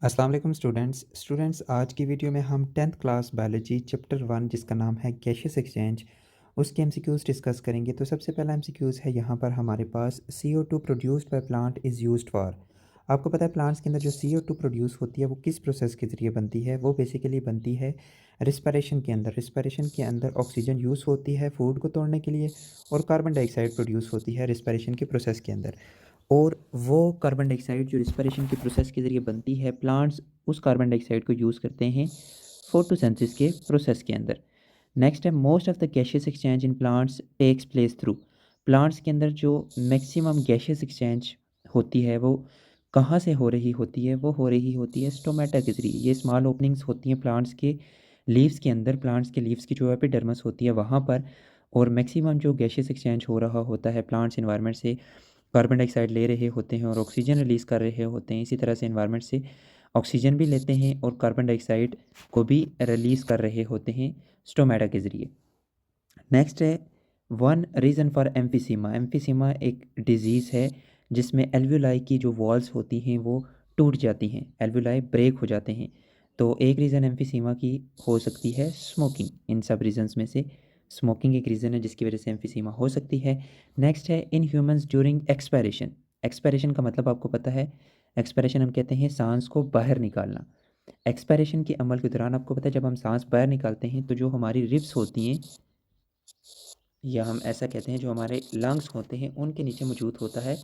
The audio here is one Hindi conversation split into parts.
अस्सलाम वालेकुम स्टूडेंट्स आज की वीडियो में हम 10th क्लास बायोलॉजी चैप्टर 1 जिसका नाम है गैसियस एक्सचेंज उसके एमसीक्यूज़ डिस्कस करेंगे। तो सबसे पहला एमसीक्यूज़ है यहाँ पर हमारे पास CO2 produced by plant is used for. आपको पता है प्लांट्स के अंदर जो CO2 प्रोड्यूस होती है वो किस प्रोसेस के ज़रिए बनती है। वो बेसिकली बनती है रिस्पायरेशन के अंदर। रिस्पायरेशन के अंदर ऑक्सीजन यूज़ होती है फूड को तोड़ने के लिए और कार्बन डाइऑक्साइड प्रोड्यूस होती है रिस्पायरेशन के प्रोसेस के अंदर। और वो कार्बन डाइऑक्साइड जो रिस्पायरेशन के प्रोसेस के ज़रिए बनती है, प्लांट्स उस कार्बन डाइऑक्साइड को यूज़ करते हैं फोटोसिंथेसिस के प्रोसेस के अंदर। नेक्स्ट है most of the gaseous exchange in plants takes place through. Plants के अंदर जो मैक्सिमम गैसियस एक्सचेंज होती है वो कहाँ से हो रही होती है? वो हो रही होती है स्टोमेटा के ज़रिए। ये स्मॉल ओपनिंग्स होती हैं प्लांट्स के लीव्स के अंदर, प्लांट्स के लीव्स की जो एपिडर्मिस होती है वहाँ पर। और मैक्सिमम जो गैसियस एक्सचेंज हो रहा होता है प्लांट्स एनवायरनमेंट से कार्बन डाइऑक्साइड ले रहे होते हैं और ऑक्सीजन रिलीज़ कर रहे होते हैं। इसी तरह से एनवायरनमेंट से ऑक्सीजन भी लेते हैं और कार्बन डाइऑक्साइड को भी रिलीज़ कर रहे होते हैं स्टोमेटा के ज़रिए। नेक्स्ट है one reason for emphysema. Emphysema एक डिज़ीज़ है जिसमें एल्वुलाई की जो वॉल्स होती हैं वो टूट जाती हैं, एल्वुलाई ब्रेक हो जाते हैं। तो एक रीज़न एम्फीसीमा की हो सकती है स्मोकिंग। इन सब रीज़न्स में से स्मोकिंग एक रीज़न है जिसकी वजह से एम्फीसीमा हो सकती है। नेक्स्ट है in humans during expiration. Expiration का मतलब आपको पता है, एक्सपायरेशन हम कहते हैं सांस को बाहर निकालना। एक्सपायरेशन के अमल के दौरान आपको पता है जब हम सांस बाहर निकालते हैं तो जो हमारी रिब्स होती हैं या हम ऐसा कहते हैं जो हमारे लंग्स होते हैं उनके नीचे मौजूद होता है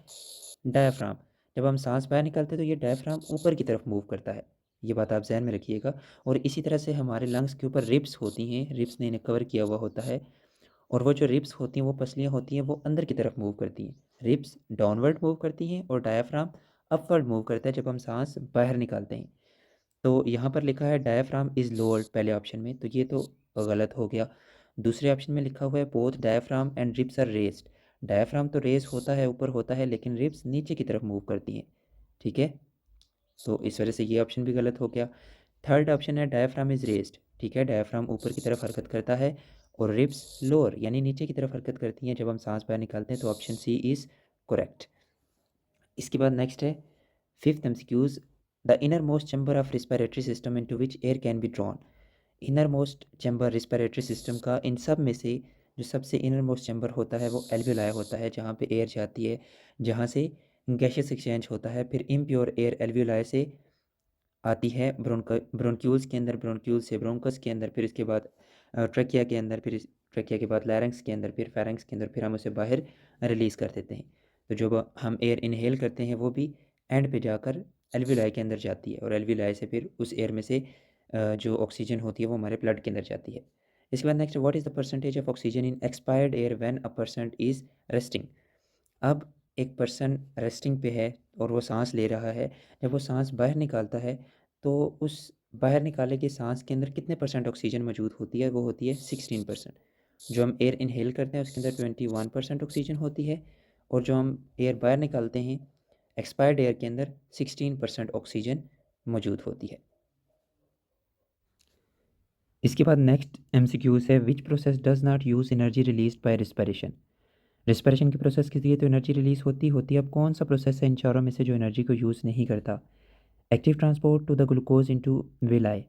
डायाफ्राम। जब हम सांस बाहर निकालते हैं तो ये डायाफ्राम ऊपर की तरफ मूव करता है। ये बात आप ज़हन में रखिएगा। और इसी तरह से हमारे लंग्स के ऊपर रिब्स होती हैं, रिब्स ने इन्हें कवर किया हुआ होता है। और वो जो रिब्स होती हैं वो पसलियाँ होती हैं वो अंदर की तरफ मूव करती हैं। रिब्स डाउनवर्ड मूव करती हैं और डायाफ्राम अपवर्ड मूव करता है जब हम सांस बाहर निकालते हैं। तो यहाँ पर लिखा है डायाफ्राम इज़ लोअर्ड पहले ऑप्शन में, तो ये तो गलत हो गया। दूसरे ऑप्शन में लिखा हुआ है both diaphragm and ribs are raised. Diaphragm तो रेज होता है, ऊपर होता है, लेकिन रिब्स नीचे की तरफ मूव करती हैं। ठीक है, तो इस वजह से ये ऑप्शन भी गलत हो गया। थर्ड ऑप्शन है डायाफ्राम इज़ रेज्ड। ठीक है, डायाफ्राम ऊपर की तरफ हरकत करता है और रिब्स लोअर यानी नीचे की तरफ हरकत करती हैं जब हम सांस बाहर निकालते हैं। तो ऑप्शन सी इज़ करेक्ट। इसके बाद नेक्स्ट है fifth MCQs. The inner most chamber of respiratory system into which air can be drawn. Inner most chamber respiratory system का इन सब में से जो सबसे इनर मोस्ट चैम्बर होता है वो एल्वियोलाई होता है, जहाँ पे एयर जाती है, जहाँ से गैसियस एक्सचेंज होता है। फिर इम्प्योर एयर एल्वियोलाई से आती है ब्रोंक्यूल्स के अंदर, ब्रोंक्यूल से ब्रोंकस के अंदर, फिर इसके बाद ट्रकिया के अंदर, फिर ट्रकिया के बाद लैरिंक्स के अंदर, फिर फेरेंक्स के अंदर, फिर हम उसे बाहर रिलीज़ कर देते हैं। तो जो हम एयर इनहेल करते हैं वो भी एंड पे जाकर एल्वियोलाई के अंदर जाती है और एल्वियोलाई से फिर उस एयर में से जो ऑक्सीजन होती है वो हमारे ब्लड के अंदर जाती है। इसके बाद next, what is the percentage of oxygen in expired air when a person is resting. अब एक पर्सन रेस्टिंग पे है और वो सांस ले रहा है, जब वो सांस बाहर निकालता है तो उस बाहर निकाले गए सांस के अंदर कितने परसेंट ऑक्सीजन मौजूद होती है? वो होती है 16%। जो हम एयर इनहेल करते हैं उसके अंदर 21% ऑक्सीजन होती है और जो हम एयर बाहर निकालते हैं एक्सपायर्ड एयर के अंदर 16% ऑक्सीजन मौजूद होती है। इसके बाद नेक्स्ट एमसीक्यूज है which process does not use energy release by respiration. Respiration के प्रोसेस के लिए तो एनर्जी रिलीज होती है। अब कौन सा प्रोसेस है इन चारों में से जो एनर्जी को यूज़ नहीं करता? Active transport to the glucose into villi.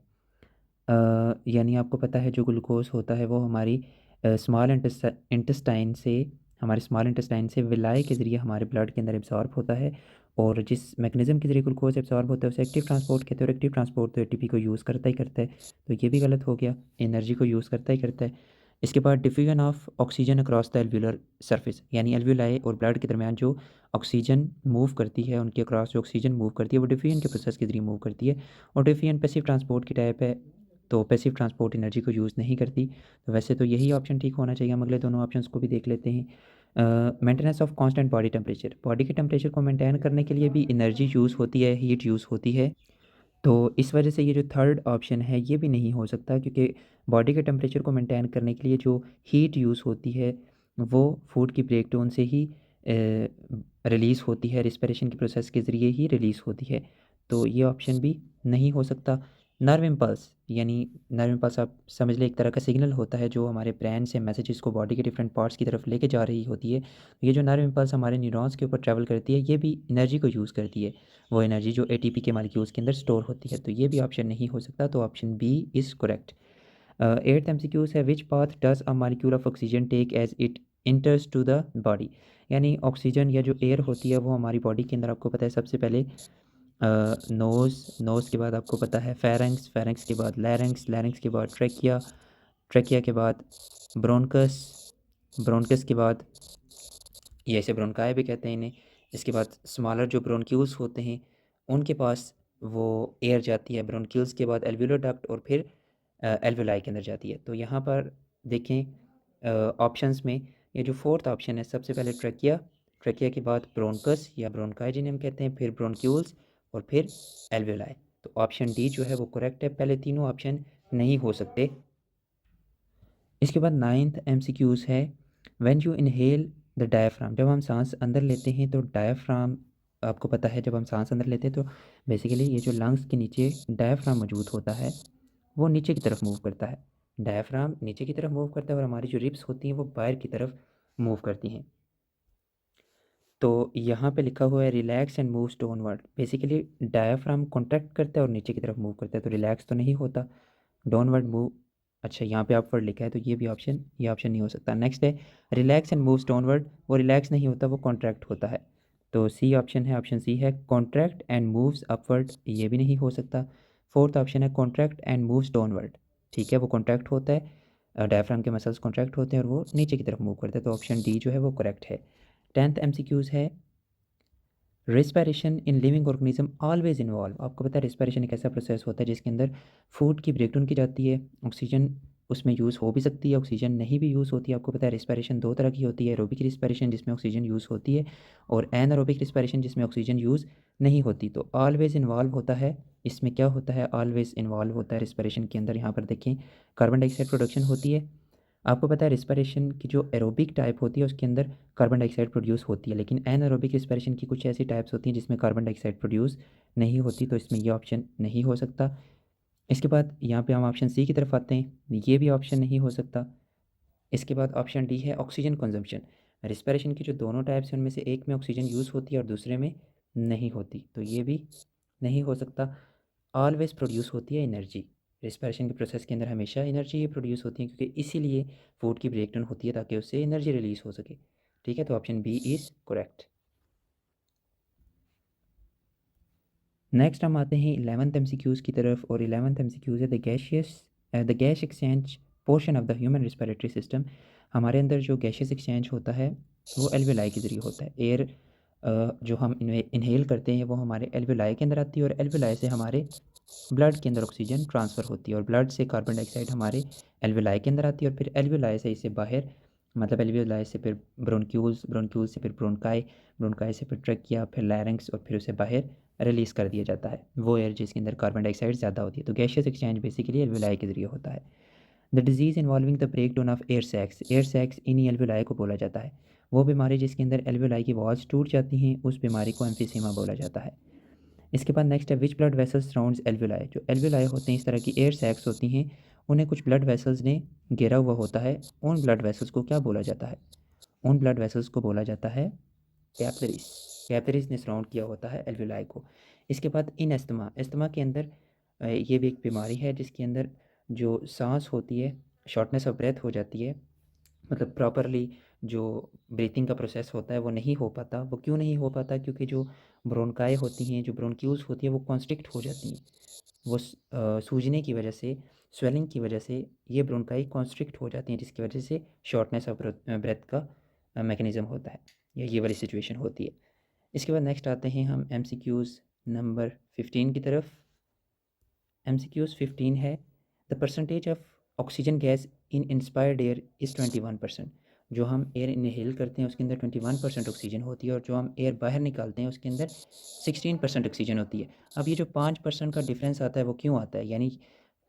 यानी आपको पता है जो ग्लूकोज होता है वो हमारी स्मॉल इंटेस्टाइन से, हमारे स्मॉल इंटेस्टाइन से विलाई के ज़रिए हमारे ब्लड के अंदर एब्जॉर्ब होता है। और जिस मैकेनिज्म के ज़रिए ग्लूकोज एब्जॉर्ब होता है उसे एक्टिव ट्रांसपोर्ट कहते हैं। और एक्टिव ट्रांसपोर्ट तो एटीपी को यूज़ करता ही करता है, तो ये भी गलत हो गया, एनर्जी को यूज़ करता ही करता है। इसके बाद diffusion of oxygen across the alveolar surface, यानी एल्व्यूलाई और ब्लड के दरमियान जो ऑक्सीजन मूव करती है, उनके अक्रॉस जो ऑक्सीजन मूव करती है वो डिफ्यूजन के प्रोसेस के जरिए मूव करती है। और डिफ्यूजन पैसिव ट्रांसपोर्ट की टाइप है, तो पैसिव ट्रांसपोर्ट एनर्जी को यूज़ नहीं करती। तो वैसे तो यही ऑप्शन ठीक होना चाहिए। हम अगले दोनों ऑप्शंस को भी देख लेते हैं। Maintenance of constant body temperature, body के टेम्परेचर को मेंटेन करने के लिए भी एनर्जी यूज़ होती है, हीट यूज़ होती है। तो इस वजह से ये जो थर्ड ऑप्शन है ये भी नहीं हो सकता, क्योंकि बॉडी के टेम्परेचर को मेंटेन करने के लिए जो हीट यूज़ होती है वो फूड की ब्रेकडाउन से ही रिलीज़ होती है, रिस्पिरेशन के प्रोसेस के ज़रिए ही रिलीज़ होती है। तो ये ऑप्शन भी नहीं हो सकता। नर्व इम्पल्स, यानी नर्व इम्पल्स आप समझ लें एक तरह का सिग्नल होता है जो हमारे ब्रेन से मैसेजेस को बॉडी के डिफरेंट पार्ट्स की तरफ लेके जा रही होती है। ये जो नर्व इम्पल्स हमारे न्यूरॉन्स के ऊपर ट्रैवल करती है, ये भी एनर्जी को यूज़ करती है, वो एनर्जी जो एटीपी के मॉलिक्यूल्स के अंदर स्टोर होती है। तो ये भी ऑप्शन नहीं हो सकता, तो option B is correct. Eighth MCQs है, which path does a molecule of oxygen take as it enters to the body. यानी ऑक्सीजन या जो एयर होती है वो हमारी बॉडी के अंदर, आपको पता है सबसे पहले नोज़ के बाद आपको पता है फेरेंक्स के बाद लैरिंक्स के बाद ट्रेकिया के बाद ब्रोनकस, ब्रोनकस के बाद ये ऐसे ब्रोनकाई भी कहते हैं इन्हें। इसके बाद स्मॉलर जो ब्रोनक्यूल्स होते हैं उनके पास वो एयर जाती है। ब्रोनक्यूल्स के बाद एल्वियोलर डक्ट और फिर एल्वियोलाई के अंदर जाती है। तो यहाँ पर देखें ऑप्शंस में ये जो फोर्थ ऑप्शन है, सबसे पहले ट्रेकिया के बाद ब्रोनकस या ब्रोनकाई जिन्हें हम कहते हैं, फिर ब्रोनक्यूल्स और फिर एल्वियोलाई। तो ऑप्शन डी जो है वो करेक्ट है, पहले तीनों ऑप्शन नहीं हो सकते। इसके बाद नाइन्थ एमसीक्यूज़ है, when you inhale the diaphragm. जब हम सांस अंदर लेते हैं तो डायफ्राम, आपको पता है जब हम सांस अंदर लेते हैं तो बेसिकली ये जो लंग्स के नीचे डायफ्राम मौजूद होता है वो नीचे की तरफ मूव करता है। डायफ्राम नीचे की तरफ मूव करता है और हमारी जो रिब्स होती हैं वो बाहर की तरफ मूव करती हैं। तो यहाँ पे लिखा हुआ है relax and moves downward. Basically diaphragm contract करता है और नीचे की तरफ मूव करता है, तो रिलैक्स तो नहीं होता, डाउनवर्ड मूव। अच्छा, यहाँ पे अपवर्ड लिखा है तो ये ऑप्शन नहीं हो सकता। नेक्स्ट है रिलैक्स एंड मूव्स डाउनवर्ड, वो रिलैक्स नहीं होता, वो कॉन्ट्रैक्ट होता है। तो सी ऑप्शन है, ऑप्शन सी है कॉन्ट्रैक्ट एंड मूव्स अपवर्ड, ये भी नहीं हो सकता। फोर्थ ऑप्शन है कॉन्ट्रैक्ट एंड मूव्स डाउनवर्ड, ठीक है वो कॉन्ट्रैक्ट होता है, डायफ्राम के मसल्स कॉन्ट्रैक्ट होते हैं और वो नीचे की तरफ मूव करते हैं, तो ऑप्शन डी जो है वो करेक्ट है। टेंथ एमसीक्यूज़ है, respiration in living organism always involve. आपको पता है रेस्पिरेशन एक ऐसा प्रोसेस होता है जिसके अंदर फूड की ब्रेकडाउन की जाती है, ऑक्सीजन उसमें यूज़ हो भी सकती है, ऑक्सीजन नहीं भी यूज़ होती है। आपको पता है रेस्पिरेशन दो तरह की होती है, एरोबिक रेस्पिरेशन जिसमें ऑक्सीजन यूज़ होती है और एनारोबिक रेस्पिरेशन जिसमें ऑक्सीजन यूज़ नहीं होती। तो ऑलवेज इन्वॉल्व होता है, इसमें क्या होता है, ऑलवेज इन्वॉल्व होता है रेस्पिरेशन के अंदर। यहाँ पर देखें कार्बन डाइऑक्साइड प्रोडक्शन होती है। आपको पता है रिस्पिरेशन की जो एरोबिक टाइप होती है उसके अंदर कार्बन डाइऑक्साइड प्रोड्यूस होती है, लेकिन एनारोबिक रिस्पिरेशन की कुछ ऐसी टाइप्स होती हैं जिसमें कार्बन डाइऑक्साइड प्रोड्यूस नहीं होती, तो इसमें ये ऑप्शन नहीं हो सकता। इसके बाद यहाँ पे हम ऑप्शन सी की तरफ आते हैं, ये भी ऑप्शन नहीं हो सकता। इसके बाद ऑप्शन डी है ऑक्सीजन कंजम्पशन। रिस्पिरेशन की जो दोनों टाइप्स हैं उनमें से एक में ऑक्सीजन यूज़ होती है और दूसरे में नहीं होती, तो ये भी नहीं हो सकता। ऑलवेज प्रोड्यूस होती है एनर्जी, रिस्पिरेशन के प्रोसेस के अंदर हमेशा एनर्जी ही प्रोड्यूस होती है, क्योंकि इसीलिए फूड की ब्रेकडाउन होती है ताकि उससे एनर्जी रिलीज हो सके। ठीक है, तो option B is correct. Next हम आते हैं 11th एमसीक्यूज़ की तरफ, और 11th एमसीक्यूज़ है the gas exchange portion of the human respiratory system. हमारे अंदर जो गैशियस एक्सचेंज होता है वो एल्वेलाई के ज़रिए होता है। एयर जो हम इनहेल करते हैं वो हमारे एल्वेलाई के अंदर आती है और एल्वेलाई से हमारे ब्लड के अंदर ऑक्सीजन ट्रांसफ़र होती है और ब्लड से कार्बन डाइऑक्साइड हमारे एल्वेलाई के अंदर आती है और फिर एल्वेलाई से इसे बाहर, मतलब एल्वेलाई से फिर ब्रोनक्यूल्स, ब्रोनक्यूल्स से फिर ब्रोनकाई, ब्रोनकाई से फिर ट्रैकिया, फिर लैरिंक्स और फिर उसे बाहर रिलीज़ कर दिया जाता है, वो एयर जिसके अंदर कार्बन डाइऑक्साइड ज़्यादा होती है। तो गैशियस एक्सचेंज बेसिकली एल्वेलाई के ज़रिए होता है। The disease involving the break down of air sacs इन्हीं एल्वेलाई को बोला जाता है। वो बीमारी जिसके अंदर एल्वेलाई की वॉल्स टूट जाती हैं उस बीमारी को एम्फीसीमा बोला जाता है। इसके बाद नेक्स्ट है which blood vessels surrounds alveoli. जो एल्वेलाई होते हैं इस तरह की एयर सैक्स होती हैं, उन्हें कुछ ब्लड वेसल्स ने घेरा हुआ होता है। उन ब्लड वेसल्स को क्या बोला जाता है, उन ब्लड वेसल्स को बोला जाता है कैपिलरीज। कैपिलरीज ने सराउंड किया होता है एल्वेलाई को। इसके बाद इन अस्थमा, अस्थमा के अंदर ये भी एक बीमारी है जिसके अंदर जो सांस होती है शॉर्टनेस ऑफ ब्रेथ हो जाती है, मतलब प्रॉपरली जो ब्रीथिंग का प्रोसेस होता है वो नहीं हो पाता। वो क्यों नहीं हो पाता, क्योंकि जो ब्रोनकाई होती हैं, जो ब्रोनक्यूल्स होती है वो कॉन्स्ट्रिक्ट हो जाती हैं। वो सूजने की वजह से, स्वेलिंग की वजह से ये ब्रोनकाई कॉन्स्ट्रिक्ट हो जाती हैं, जिसकी वजह से शॉर्टनेस ऑफ ब्रेथ का मैकेनिज़्म होता है, या ये वाली सिचुएशन होती है। इसके बाद नेक्स्ट आते हैं हम एमसीक्यूज़ नंबर 15 की तरफ। एमसीक्यूज़ 15 है the percentage of oxygen gas in inspired air is 21%। जो हम एयर इनहेल करते हैं उसके अंदर 21% ऑक्सीजन होती है और जो हम एयर बाहर निकालते हैं उसके अंदर 16% ऑक्सीजन होती है। अब ये जो 5% का डिफरेंस आता है वो क्यों आता है, यानी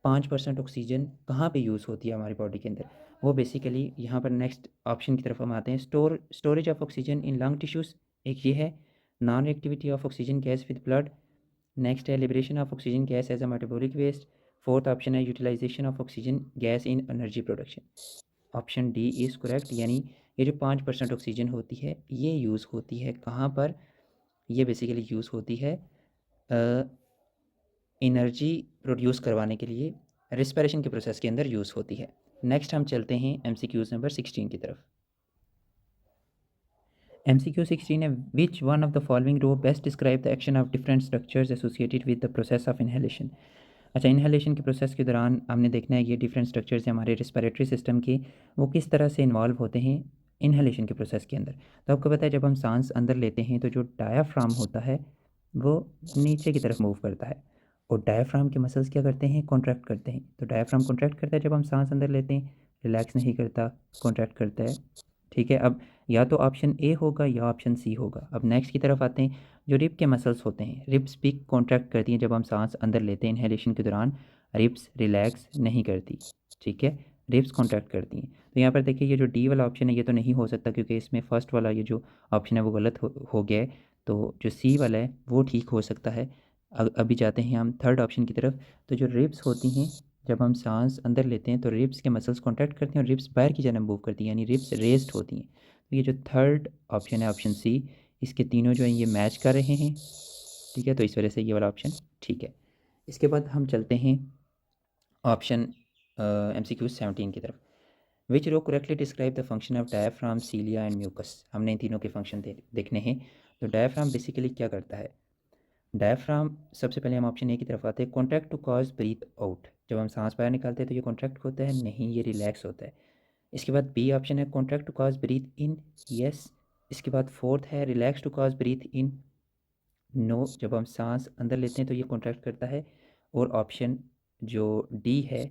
5% ऑक्सीजन कहाँ पे यूज़ होती है हमारी बॉडी के अंदर, वो बेसिकली यहाँ पर नेक्स्ट ऑप्शन की तरफ हम आते हैं। Storage of oxygen in lung tissues, एक ये है। Non activity of oxygen gas with blood, next है liberation of oxygen gas as a metabolic waste, fourth option है utilization of oxygen gas in energy production. Option D is correct, यानी ये जो 5% ऑक्सीजन होती है ये यूज़ होती है कहाँ पर, ये बेसिकली यूज़ होती है एनर्जी प्रोड्यूस करवाने के लिए, रिस्पिरेशन के प्रोसेस के अंदर यूज़ होती है। नेक्स्ट हम चलते हैं MCQs नंबर 16 की तरफ। MCQ 16 है which one of the following row best describe the action of different structures associated with the process of inhalation. अच्छा, इनहेलेशन के प्रोसेस के दौरान हमने देखना है ये डिफरेंट स्ट्रक्चर्स हैं हमारे रिस्पिरेटरी सिस्टम के, वो किस तरह से इन्वॉल्व होते हैं इनहेलेशन के प्रोसेस के अंदर। तो आपको पता है जब हम सांस अंदर लेते हैं तो जो डायाफ्राम होता है वो नीचे की तरफ मूव करता है, और डायाफ्राम के मसल्स क्या करते हैं, कॉन्ट्रैक्ट करते हैं। तो डायाफ्राम कॉन्ट्रैक्ट करता है जब हम सांस अंदर लेते हैं, रिलैक्स नहीं करता, कॉन्ट्रैक्ट करता है। ठीक है, अब या तो ऑप्शन ए होगा या ऑप्शन सी होगा। अब नेक्स्ट की तरफ आते हैं, जो रिब के मसल्स होते हैं, रिब्स भी कॉन्ट्रैक्ट करती हैं जब हम सांस अंदर लेते हैं, इनहेलेशन के दौरान रिब्स रिलैक्स नहीं करती। ठीक है, रिब्स कॉन्ट्रैक्ट करती हैं। तो यहाँ पर देखिए ये जो डी वाला ऑप्शन है ये तो नहीं हो सकता, क्योंकि इसमें फर्स्ट वाला ये जो ऑप्शन है वो गलत हो गया है। तो जो सी वाला है वो ठीक हो सकता है। अभी जाते हैं हम थर्ड ऑप्शन की तरफ। तो जो रिब्स होती हैं जब हम सांस अंदर लेते हैं तो रिब्स के मसल्स कॉन्ट्रैक्ट करती हैं और रिब्स बाहर की जानब मूव करती हैं, यानी रिब्स रेस्ड होती हैं। तो ये जो थर्ड ऑप्शन है ऑप्शन सी, इसके तीनों जो हैं ये मैच कर रहे हैं। ठीक है, तो इस वजह से ये वाला ऑप्शन ठीक है। इसके बाद हम चलते हैं ऑप्शन MCQ 17 की तरफ। Which row correctly describe the function of diaphragm, cilia and mucus. हमने इन तीनों के फंक्शन देखने हैं। तो डायाफ्राम बेसिकली क्या करता है, डायफ्राम सबसे पहले हम ऑप्शन ए की तरफ आते हैं, contract to cause breathe out. जब हम सांस बाहर निकालते हैं तो ये कॉन्ट्रैक्ट होता है, नहीं ये रिलैक्स होता है। इसके बाद बी ऑप्शन है contract to cause breathe in, yes. इसके बाद फोर्थ है relax to cause breathe in, no. जब हम सांस अंदर लेते हैं तो ये कॉन्ट्रैक्ट करता है। और ऑप्शन जो डी है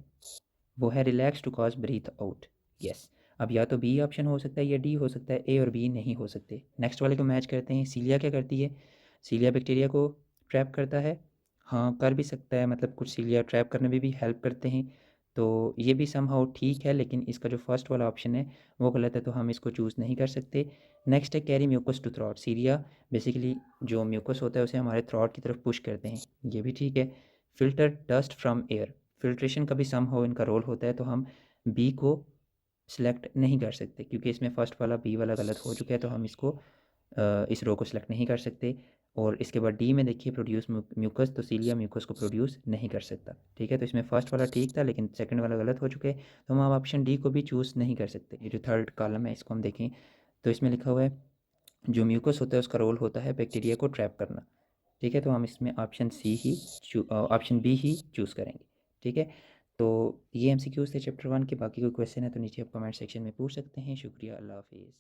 वो है relax to cause breathe out, yes. अब या तो बी ऑप्शन हो सकता है या डी हो सकता है, ए और बी नहीं हो सकते। नेक्स्ट वाले को मैच करते हैं। सीलिया क्या करती है, सीलिया बैक्टीरिया को ट्रैप करता है, हाँ कर भी सकता है, मतलब कुछ सीलिया ट्रैप करने में भी हेल्प करते हैं। तो ये भी समहाउ ठीक है, लेकिन इसका जो फर्स्ट वाला ऑप्शन है वो गलत है, तो हम इसको चूज़ नहीं कर सकते। नेक्स्ट है carry mucus to throat. Cilia basically जो म्यूकस होता है उसे हमारे थ्रॉट की तरफ पुश करते हैं, ये भी ठीक है। Filter dust from air, filtration का भी समहाउ इनका रोल होता है, तो हम बी को सिलेक्ट नहीं कर सकते क्योंकि इसमें फ़र्स्ट वाला बी वाला गलत हो चुका है, तो हम इसको इस रो को सिलेक्ट नहीं कर सकते। और इसके बाद डी में देखिए प्रोड्यूस म्यूकस, तो सीलिया म्यूकस को प्रोड्यूस नहीं कर सकता। ठीक है, तो इसमें फर्स्ट वाला ठीक था लेकिन सेकंड वाला गलत हो चुके हैं, तो हम ऑप्शन डी को भी चूज़ नहीं कर सकते। ये जो थर्ड कॉलम है इसको हम देखें तो इसमें लिखा हुआ है जो म्यूकस होता है उसका रोल होता है बैक्टीरिया को ट्रैप करना। ठीक है, तो हम इसमें ऑप्शन बी ही चूज़ करेंगे। ठीक है, तो ये MCQs थे चैप्टर 1 के। बाकी कोई क्वेश्चन है तो नीचे आप कमेंट सेक्शन में पूछ सकते हैं। शुक्रिया, अल्लाह हाफिज़।